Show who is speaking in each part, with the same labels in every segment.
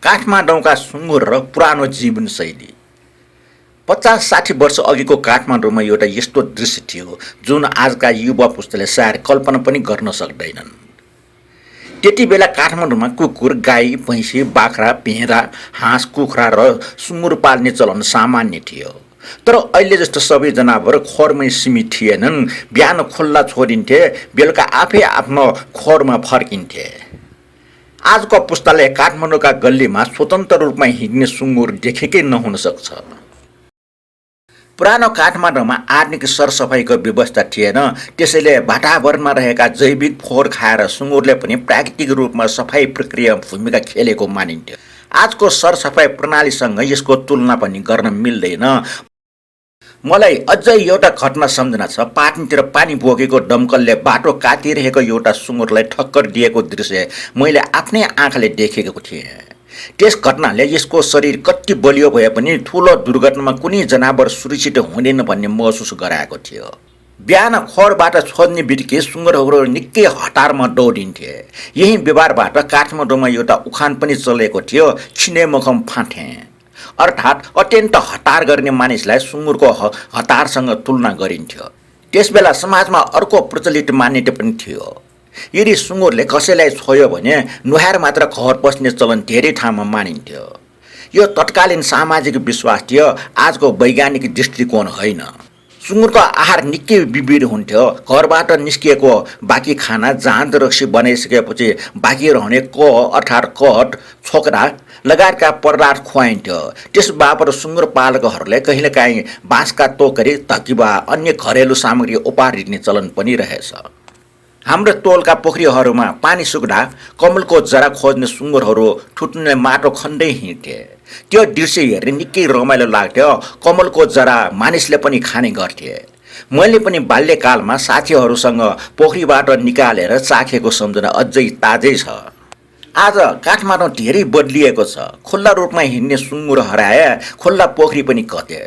Speaker 1: काठमाडौँका सुँगुर र पुरानो जीवनशैली। 50-60 वर्ष अघिको काठमाडौँमा एउटा यस्तो दृश्य थियो जुन आजका युवा पुस्ताले सायद कल्पना पनि गर्न सक्दैनन्। त्यति बेला काठमाडौँमा कुकुर, गाई, भैँसी, बाख्रा, भेडा, हाँस, कुखुरा र सुँगुर पाल्ने चलन सामान्य थियो। तर अहिले जस्तो सबै जनावर खोरमै सीमित थिएनन्। बिहान खुल्ला छोडिन्थे, बेलुका आफै आफ्नो खोरमा फर्किन्थे। आजको पुस्ताले काठमाडौँका गल्लीमा स्वतन्त्र रूपमा हिँड्ने सुँगुर देखेकै नहुन सक्छ। पुरानो काठमाडौँमा आधुनिक सरसफाइको व्यवस्था थिएन, त्यसैले वातावरणमा रहेका जैविक फोहोर खाएर सुँगुरले पनि प्राकृतिक रूपमा सफाई प्रक्रिया भूमिका खेलेको मानिन्थ्यो। आजको सरसफाइ प्रणालीसँग यसको तुलना पनि गर्न मिल्दैन। मलाई अझै एउटा घटना सम्झना छ। पाटनतिर पानी बोकेको दमकलले बाटो काटिरहेको एउटा सुँगुरलाई ठक्कर दिएको दृश्य मैले आफ्नै आँखाले देखेको थिएँ। त्यस घटनाले यसको शरीर कति बलियो भए पनि ठुलो दुर्घटनामा कुनै जनावर सुरक्षित हुँदैन भन्ने महसुस गराएको थियो। बिहान खोरबाट छोड्ने बित्तिकै सुँगुरहरू निकै हतारमा दौडिन्थे। यही व्यवहारबाट काठमाडौँमा एउटा उखान पनि चलेको थियो, छिने मखम फाँटे। अर्थात् अत्यन्त हतार गर्ने मानिसलाई सुँगुरको हतारसँग तुलना गरिन्थ्यो। त्यसबेला समाजमा अर्को प्रचलित मान्यता पनि थियो। यदि सुँगुरले कसैलाई छोयो भने नुहाएर मात्र घर पस्ने चलन धेरै ठाउँमा मानिन्थ्यो। यो तत्कालीन सामाजिक विश्वास थियो, आजको वैज्ञानिक दृष्टिकोण होइन। सुँगुरको आहार निकै विविध हुन्थ्यो। घरबाट निस्किएको बाँकी खाना जाँद रक्सी बनाइसकेपछि बाँकी रहने अर्थात् कट, छोक्रा लगायतका पदार्थ खुवाइन्थ्यो। त्यस बापत सुँगुर पालकहरूले कहिलेकाहीँ बाँसका टोकरी, तकिबा, अन्य घरेलु सामग्री उपहार दिने चलन पनि रहेछ। हाम्रो टोलका पोखरीहरूमा पानी सुक्दा कमलको जरा खोज्ने सुँगुरहरू ठुट्ने माटो खन्दै हिँड्थे। त्यो दृश्य हेर्ने निकै रमाइलो लाग्थ्यो। कमलको जरा मानिसले पनि खाने गर्थे। मैले पनि बाल्यकालमा साथीहरूसँग पोखरीबाट निकालेर चाखेको सम्झना अझै ताजै छ। आज काठमाडौँ धेरै बदलिएको छ। खुल्ला रूपमा हिँड्ने सुँगुर हराए, खुल्ला पोखरी पनि कटे,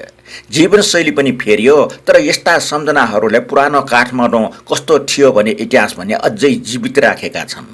Speaker 1: जीवनशैली पनि फेरियो। तर यस्ता सम्झनाहरूले पुरानो काठमाडौँ कस्तो थियो भन्ने इतिहास भने अझै जीवित राखेका छन्।